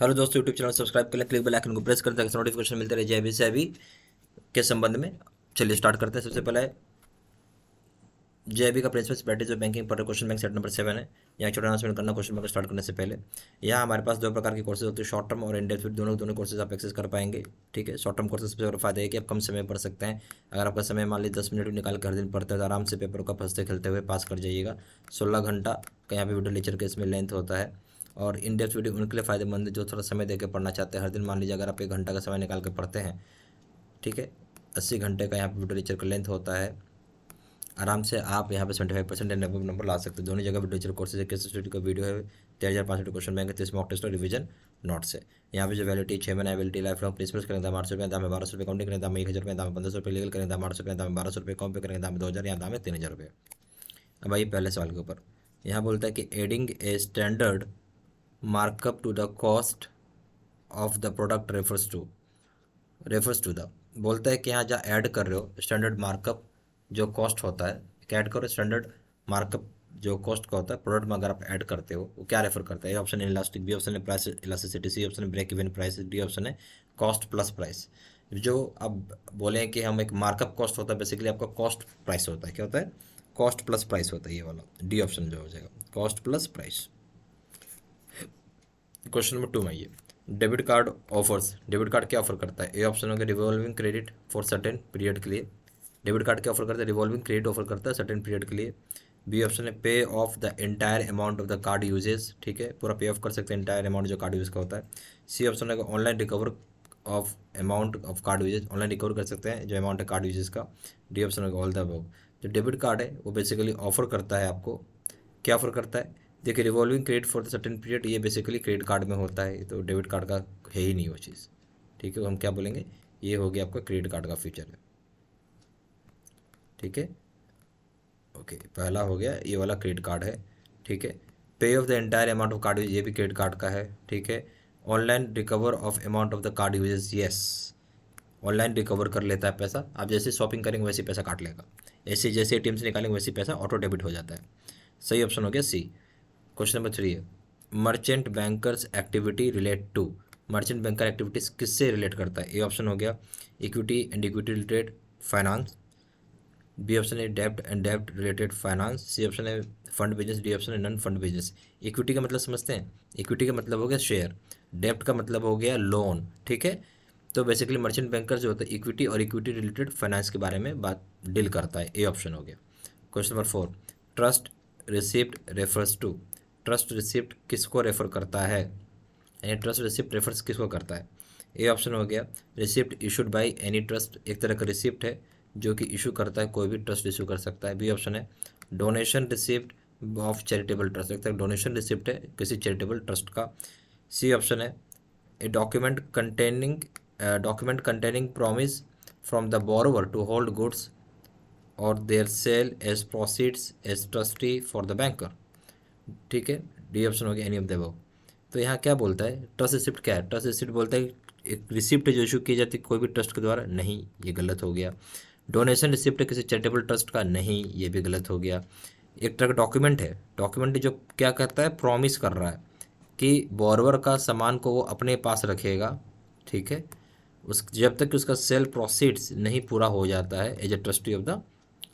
Hello दोस्तों, YouTube channel subscribe कर लें, क्लिक बेल आइकन को प्रेस कर दें ताकि नोटिफिकेशन मिलते रहे जेबी से अभी के संबंध में। चलिए स्टार्ट करते हैं। सबसे पहले जेबी का प्रिंसिपल प्रैक्टिस ऑफ बैंकिंग पर क्वेश्चन बैंक सेट नंबर 7 है। यहाँ छोटा अनाउंसमेंट करना क्वेश्चन बैंक स्टार्ट करने से पहले। यहाँ हमारे पास दो प्रकार के कोर्सेज होते हैं, शॉर्ट टर्म और इन डेप्थ। दोनों कोर्सेज आप एक्सेस कर पाएंगे। ठीक है, शॉर्ट टर्म कोर्सेज सबसे बड़ा फायदा है कि आप कम समय पढ़ सकते हैं। अगर आपका समय मान लीजिए 10 मिनट भी निकाल कर हर दिन पढ़ते हैं तो आराम से पेपर को हंसते खेलते हुए पास कर जाइएगा। 16 घंटा का यहाँ पे वीडियो लेक्चर के इसमें लेंथ होता है। और इन डेप्थ वीडियो उनके लिए फ़ायदेमंद है जो थोड़ा समय देकर पढ़ना चाहते हैं। हर दिन मान लीजिए अगर आप 1 घंटा का समय निकाल कर पढ़ते हैं, ठीक है, 80 घंटे का यहाँ पे वीडियो लेक्चर का लेंथ होता है। आराम से आप यहाँ पे 75% नंबर ला सकते हैं। दोनों जगह video lecture courses case study का वीडियो है। 13,500 क्वेश्चन बैंक है, 30 मॉक टेस्ट और रिवीजन नोट्स है। यहाँ पे जो वैलिडिटी 6 महीने वैलिडिटी लाइफ लॉन्ग प्रिंसिपल्स करेंगे दाम 800 रुपये, दाम है 1200 रुपये, काउंटिंग करेंगे दाम 1,000 रुपये, दाम है 1500 रुपये, लीगल करेंगे दाम 800 रुपये, दाम है 1200 रुपये, कॉम पे करेंगे दाम 2,000, यहाँ दाम है 3,000 रुपये। अब आइए पहले सवाल के ऊपर। यहाँ बोलता है कि adding a standard markup to the cost of the product refers to the बोलता है कि यहाँ जहाँ ऐड कर रहे हो स्टैंडर्ड मार्कअप जो कॉस्ट होता है, क्या ऐड करो स्टैंडर्ड मार्कअप जो कॉस्ट का होता है प्रोडक्ट में अगर आप ऐड करते हो वो क्या रेफर करता है। ए ऑप्शन है इलास्टिक, बी ऑप्शन है प्राइस इलास्टिसिटी, सी ऑप्शन है break even price, D option है कॉस्ट प्लस प्राइस। जो अब बोले कि हम एक मार्कअप कॉस्ट होता है, बेसिकली आपका कॉस्ट प्राइस होता है। क्या होता है? कॉस्ट प्लस प्राइस होता है। ये वाला डी ऑप्शन जो हो जाएगा cost plus price. Question number 2 में ये debit card offers, debit card क्या ऑफर करता है। ए ऑप्शन होगा revolving credit for certain period के लिए। डेबिट कार्ड क्या ऑफर करता है? रिवॉल्विंग क्रेडिट ऑफर करता है सर्टेन पीरियड के लिए। बी ऑप्शन है pay off the entire amount of the card usage, ठीक है, पूरा पे ऑफ कर सकते हैं एंटायर अमाउंट जो कार्ड यूज का होता है। सी ऑप्शन है online recover of amount of card usage, online recover कर सकते हैं जो अमाउंट है कार्ड यूजेज का। डी ऑप्शन है ऑल द अबव। जो डेबिट कार्ड है वो बेसिकली ऑफर करता है आपको, क्या ऑफर करता है? देखिए revolving credit for the certain period ये बेसिकली क्रेडिट कार्ड में होता है, तो डेबिट कार्ड का है ही नहीं वो चीज़। ठीक है, हम क्या बोलेंगे, ये हो गया आपका क्रेडिट कार्ड का फीचर है। ठीक है, ओके, पहला हो गया ये वाला क्रेडिट कार्ड है। ठीक है, pay off the entire amount of card use ये भी क्रेडिट कार्ड का है। ठीक है, online recover of amount of the card uses, yes, online recover कर लेता है पैसा। आप जैसे शॉपिंग करेंगे वैसे पैसा काट लेगा, ऐसे जैसे एटीएम से निकालेंगे वैसे पैसा ऑटो डेबिट हो जाता है। सही ऑप्शन हो गया सी। क्वेश्चन नंबर 3 है merchant bankers activity relate to, merchant banker activities किससे रिलेट करता है। ए ऑप्शन हो गया equity and equity related finance, B option है डेब्ट एंड डेब्ट रिलेटेड फाइनेंस, सी ऑप्शन है फंड बिजनेस, डी ऑप्शन है नॉन फंड बिजनेस। इक्विटी का मतलब समझते हैं, इक्विटी का मतलब हो गया शेयर, डेब्ट का मतलब हो गया लोन। ठीक है, तो बेसिकली मर्चेंट बैंकर जो होता है इक्विटी और इक्विटी रिलेटेड फाइनेंस के बारे में बात डील करता है। ए ऑप्शन हो गया। Question number 4 trust receipt refers to, trust receipt किसको रेफर करता है, यानी ट्रस्ट रिसिप्ट रेफर्स किसको करता है। ए ऑप्शन हो गया receipt issued by any trust, एक तरह का रिसिप्ट है जो कि इशू करता है, कोई भी ट्रस्ट इशू कर सकता है। बी ऑप्शन है donation receipt of charitable trust, एक तरह डोनेशन रिसिप्ट है किसी चैरिटेबल ट्रस्ट का। सी ऑप्शन है a document containing promise from the borrower to hold goods और their sale as proceeds as trustee for the banker. ठीक है, डी ऑप्शन हो गया एनी ऑफ द अबव। तो यहाँ क्या बोलता है, ट्रस्ट रिसिप्ट क्या है? ट्रस्ट रिसिप्ट बोलता है एक रिसिप्ट जो इशू की जाती है कोई भी ट्रस्ट के द्वारा, नहीं, ये गलत हो गया। डोनेशन रिसिप्ट है किसी चैरिटेबल ट्रस्ट का, नहीं, ये भी गलत हो गया। एक तरह का डॉक्यूमेंट है, डॉक्यूमेंट जो क्या करता है, प्रॉमिस कर रहा है कि बोरवर का सामान को वो अपने पास रखेगा। ठीक है, उस जब तक कि उसका सेल प्रोसीड्स नहीं पूरा हो जाता है as a trustee of the,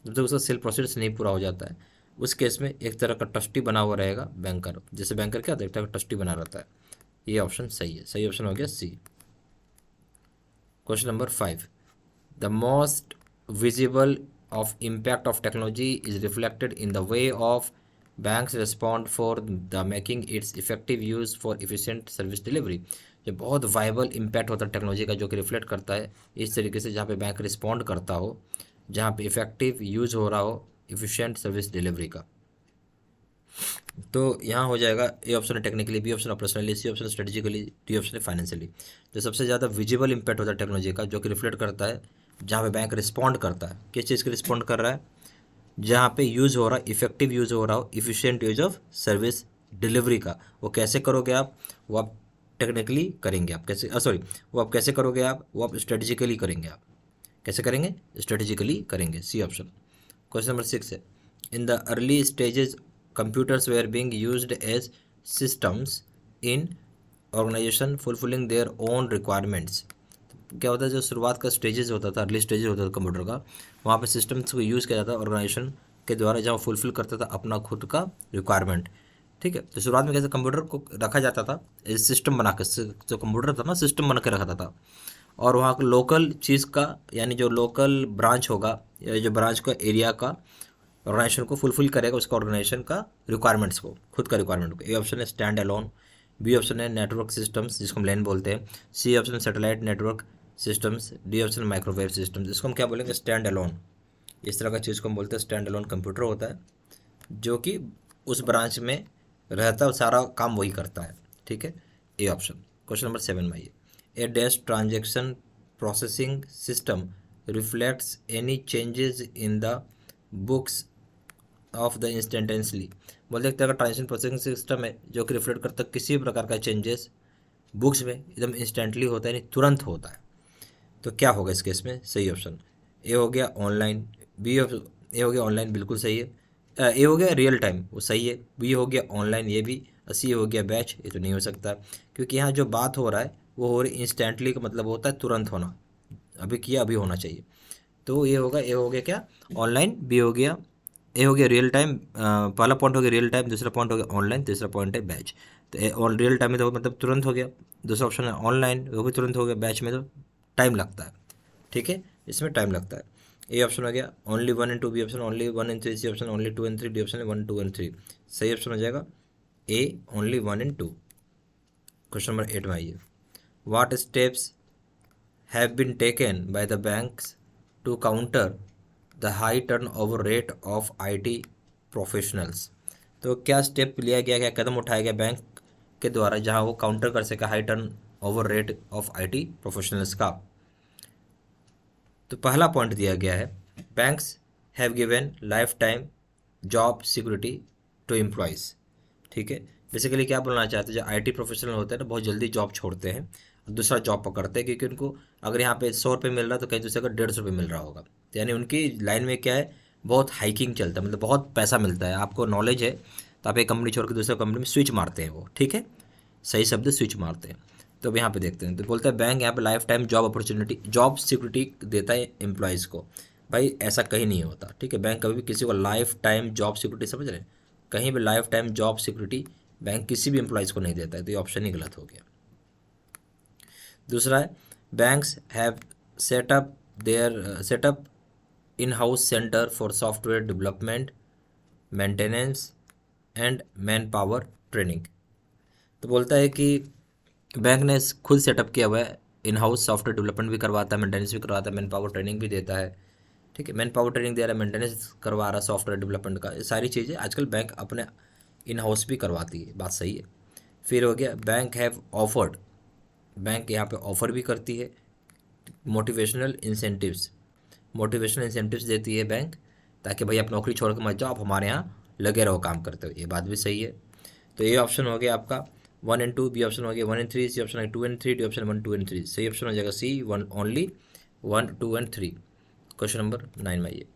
जब तक उसका सेल प्रोसीड्स नहीं पूरा हो जाता है उस केस में एक तरह का ट्रस्टी बना हुआ रहेगा बैंकर, जैसे बैंकर क्या होता है एक तरह का ट्रस्टी बना रहता है। ये ऑप्शन सही है, सही ऑप्शन हो गया C. Question number 5 the most visible of impact of technology is reflected in the way of banks respond for the making its effective use for efficient service delivery. जो बहुत वाइबल इम्पैक्ट होता है technology का जो कि reflect करता है इस तरीके से जहाँ पे बैंक रिस्पॉन्ड करता हो, जहाँ पे इफेक्टिव यूज हो रहा हो इफिशिएंट सर्विस डिलीवरी का। तो यहाँ हो जाएगा ए ऑप्शन है technically, B option operationally, C option strategically, D option है फाइनेंशियली। तो सबसे ज़्यादा विजिबल इम्पैक्ट होता है टेक्नोलॉजी का जो कि रिफ्लेक्ट करता है जहाँ पे बैंक रिस्पॉन्ड करता है, किस चीज़ के रिस्पॉन्ड कर रहा है, जहाँ पे यूज़ हो रहा है, इफेक्टिव यूज़ हो रहा हो, efficient use of service delivery का। वो कैसे करोगे आप, वो आप टेक्निकली करेंगे, आप कैसे सॉरी वो आप कैसे करोगे वो आप स्ट्रेटेजिकली करेंगे। आप कैसे करेंगे? स्ट्रेटेजिकली करेंगे, सी ऑप्शन। क्वेश्चन नंबर 6 है in the early stages computers were being used as systems in organisation fulfilling their own requirements. क्या होता है, जो शुरुआत का स्टेजेस होता था, अर्ली स्टेजेस होता था कंप्यूटर का, वहाँ पे सिस्टम्स को यूज़ किया जाता था ऑर्गेनाइजेशन के द्वारा, जहाँ फुलफिल करता था अपना खुद का रिक्वायरमेंट। ठीक है, तो शुरुआत में कैसे कंप्यूटर को रखा जाता था, सिस्टम बना के, जो कंप्यूटर था ना सिस्टम बना के रखा था, और वहाँ का लोकल चीज़ का, यानी जो लोकल ब्रांच होगा या जो ब्रांच का एरिया का ऑर्गेनाइजेशन को फुलफिल करेगा, उसका ऑर्गेनाइजेशन का रिक्वायरमेंट्स को, खुद का रिक्वायरमेंट को। ए ऑप्शन है स्टैंड अलोन, बी ऑप्शन है नेटवर्क सिस्टम्स जिसको हम लैन बोलते हैं, C option satellite network systems, D option microwave systems. इसको हम क्या बोलेंगे, स्टैंड अलोन। इस तरह का चीज़ को हम बोलते हैं स्टैंड अलोन कंप्यूटर होता है, जो कि उस ब्रांच में रहता है, सारा काम वही करता है। ठीक है, ए ऑप्शन। क्वेश्चन नंबर 7 में आइए। A dash transaction processing system reflects any changes in the books of the instantaneously. बोलते एक तरह का ट्रांजेक्शन प्रोसेसिंग सिस्टम है जो कि रिफ्लेक्ट करता है किसी भी प्रकार का चेंजेस बुक्स में, एकदम इंस्टेंटली होता है, यानी तुरंत होता है। तो क्या होगा इस केस में, सही ऑप्शन ए हो गया ऑनलाइन, बी ए हो गया ऑनलाइन, बिल्कुल सही है। ए हो गया रियल टाइम, वो सही है। बी हो गया ऑनलाइन, ये भी। सी हो गया बैच, ये तो नहीं हो सकता, क्योंकि यहाँ जो बात हो रहा है वो हो रही इंस्टेंटली का मतलब होता है तुरंत होना, अभी किया अभी होना चाहिए। तो ये होगा, ए हो गया क्या, ऑनलाइन, बी हो गया, ए हो गया रियल टाइम, पहला पॉइंट हो गया रियल टाइम, दूसरा पॉइंट हो गया ऑनलाइन, तीसरा पॉइंट है बैच। तो ऑन रियल टाइम में तो मतलब तुरंत हो गया, दूसरा ऑप्शन है ऑनलाइन, वो भी तुरंत हो गया, बैच में तो टाइम लगता है। ठीक है, इसमें टाइम लगता है। ए ऑप्शन हो गया only 1 and 2, B option only 1 and 3, C option only 2 and 3, D option 1 2 and 3। सही ऑप्शन हो जाएगा A, only 1 and 2। Question number 8 में आइए। What steps have been taken by the banks to counter the high turnover rate of IT professionals। तो क्या step लिया गया, क्या कदम उठाया गया बैंक के द्वारा जहां वो काउंटर कर सके high turnover rate of IT professionals का। तो पहला पॉइंट दिया गया है, banks have given lifetime job security to employees. ठीक है, बेसिकली क्या बोलना चाहते हैं, जो IT प्रोफेशनल होते हैं ना, बहुत जल्दी जॉब छोड़ते हैं, दूसरा जॉब पकड़ते हैं, क्योंकि उनको अगर यहाँ पे 100 रुपये मिल रहा है तो कहीं दूसरे का 150 रुपये मिल रहा होगा। तो यानी उनकी लाइन में क्या है, बहुत हाइकिंग चलता है, मतलब बहुत पैसा मिलता है। आपको नॉलेज है तो आप एक कंपनी छोड़ के दूसरे कंपनी में स्विच मारते हैं वो। ठीक है, सही शब्द स्विच मारते हैं। तो अब यहाँ पे देखते हैं, तो बोलता है बैंक यहाँ पे life time job opportunity, job security देता है एम्प्लॉयज़ को। भाई ऐसा कहीं नहीं होता। ठीक है, बैंक कभी भी किसी को लाइफ टाइम जॉब सिक्योरिटी, समझ रहे हैं, कहीं भी life time job security bank किसी भी एम्प्लॉयज़ को नहीं देता है। तो ये ऑप्शन ही गलत हो गया। दूसरा है, banks have setup in house centre for software development, maintenance and man power training. तो बोलता है कि बैंक ने खुद सेटअप किया हुआ है, इन हाउस सॉफ्टवेयर डेवलपमेंट भी करवाता है, मेंटेनेंस भी करवाता है, मैन पावर ट्रेनिंग भी देता है। ठीक है, मैन पावर ट्रेनिंग दे रहा है, मेंटेनेंस करवा रहा है, सॉफ्टवेयर डेवलपमेंट का, ये सारी चीज़ें आजकल बैंक अपने इन हाउस भी करवाती है, बात सही है। फिर हो गया, बैंक हैव ऑफर्ड, बैंक यहाँ पे ऑफ़र भी करती है मोटिवेशनल इंसेंटिव्स, मोटिवेशनल इंसेंटिव्स देती है बैंक, ताकि भाई आप नौकरी छोड़ के मत जाओ, आप हमारे यहाँ लगे रहो काम करते हो, ये बात भी सही है। तो ये ऑप्शन हो गया आपका 1 एंड 2, बी ऑप्शन हो गया 1 एंड 3, सी ऑप्शन है 2 एंड 3, डी ऑप्शन 1 2 एंड 3। सही ऑप्शन हो जाएगा C, 1 only 1 2 and 3। Question number 9 में आइए।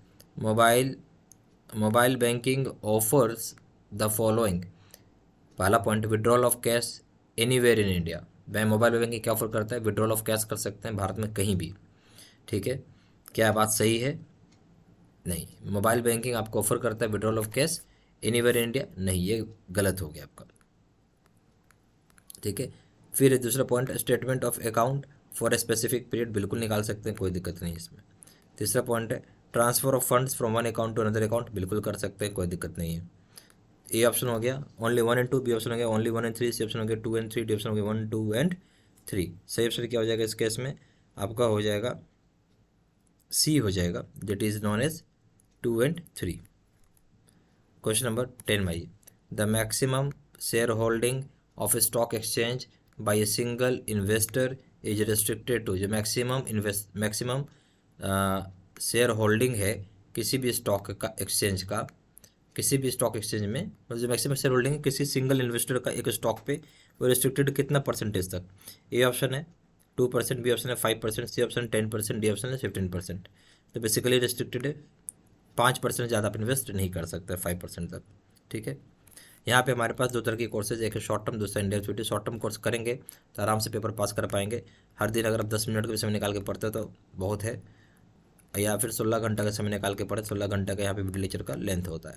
Mobile banking offers the following. पहला point, withdrawal of cash anywhere in India. Bank mobile banking क्या ऑफर करता है, विड्रॉल ऑफ कैश कर सकते हैं भारत में कहीं भी। ठीक है, क्या बात सही है, नहीं, मोबाइल बैंकिंग आपको ऑफर करता है withdrawal of cash anywhere in India, नहीं, ये गलत हो गया आपका। ठीक है, फिर दूसरा point, statement of account for a specific period, बिल्कुल निकाल सकते हैं, कोई दिक्कत नहीं इसमें। तीसरा पॉइंट है, transfer of funds from one account to another account, बिल्कुल कर सकते हैं, कोई दिक्कत नहीं है। ए ऑप्शन हो गया ओनली 1 एंड 2, बी ऑप्शन हो गया ओनली 1 एंड 3, सी ऑप्शन हो गया 2 एंड 3, डी ऑप्शन हो गया 1 2 एंड 3। सही ऑप्शन क्या हो जाएगा इस केस में, आपका हो जाएगा सी हो जाएगा, that is none as 2 and 3। Question number 10 में आइए। The maximum shareholding of stock exchange by a single investor is restricted to. जो मैक्सिमम शेयर होल्डिंग है किसी भी स्टॉक का एक्सचेंज का, किसी भी स्टॉक एक्सचेंज में, मतलब जो मैक्सिमम शेयर होल्डिंग है किसी सिंगल इन्वेस्टर का एक स्टॉक पे, वो रिस्ट्रिक्टेड कितना परसेंटेज तक। ए ऑप्शन है 2%, बी ऑप्शन है 5%, सी ऑप्शन 10%, डी ऑप्शन है 15%। तो बेसिकली रिस्ट्रिक्टेड है 5% ज़्यादा आप इन्वेस्ट नहीं कर सकते 5% तक। ठीक है, यहाँ पे हमारे पास दो तरह की कोर्सेज, एक है शॉर्ट टर्म, दूसरा इंडेप्थ। शॉर्ट टर्म कोर्स करेंगे तो आराम से पेपर पास कर पाएंगे। हर दिन अगर आप 10 मिनट का भी समय निकाल के पढ़ते हो तो बहुत है, या फिर 16 घंटा का समय निकाल के पढ़े, 16 घंटा का यहाँ पे वीडियो लेक्चर का लेंथ होता है,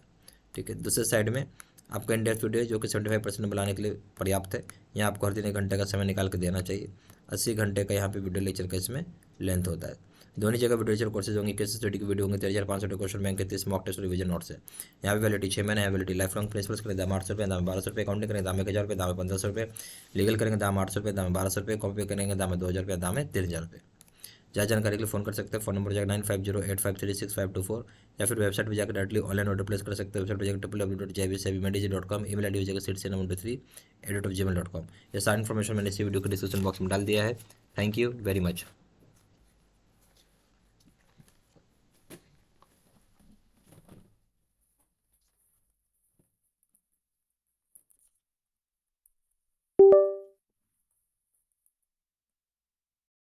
ठीक है। दूसरे साइड में आपका इंडेप्थ वीडियो जो कि 75% बनाने के लिए पर्याप्त है। यहाँ आपको हर दिन 1 घंटे का समय निकाल के देना चाहिए। 80 घंटे का यहाँ पे वीडियो लेक्चर का इसमें लेंथ होता है। दोनों जगह वीडियो लेक्चर कोर्सेज होंगे, केस स्टडी की वीडियो होंगे, 13,500 क्वेश्चन बैंक के 30 मॉक टेस्ट रिवीजन नोट्स है। यहाँ पे वैलिडिटी 6 महीने है, वैलिडिटी लाइफ लॉन्ग। प्रिंसिपल्स करेंगे दाम 800 रुपये, दाम 1200 रुपये। अकाउंटिंग करेंगे दाम 1000 रुपये, दाम 1500 रुपये। लीगल करेंगे दाम 800 रुपये, दाम 1200 रुपये। कॉपी करेंगे दाम 2000 रुपये, दाम है 3000 रुपये। ज़्यादा जानकारी के लिए फ़ोन कर सकते हैं। फ़ोन नंबर जाकर 9508536524, या फिर वेबसाइट पर जाकर डायरेक्टली ऑनलाइन ऑर्डर प्लेस कर सकते हैं। वेबसाइट पर जाकर www.jbsabimedi.com, ईमेल आईडी हो जाएगा seedc93@gmail.com। ये सारी इन्फॉर्मेशन मैंने इसी वीडियो के डिस्क्रिप्शन बॉक्स में डाल दिया है। Thank you very much.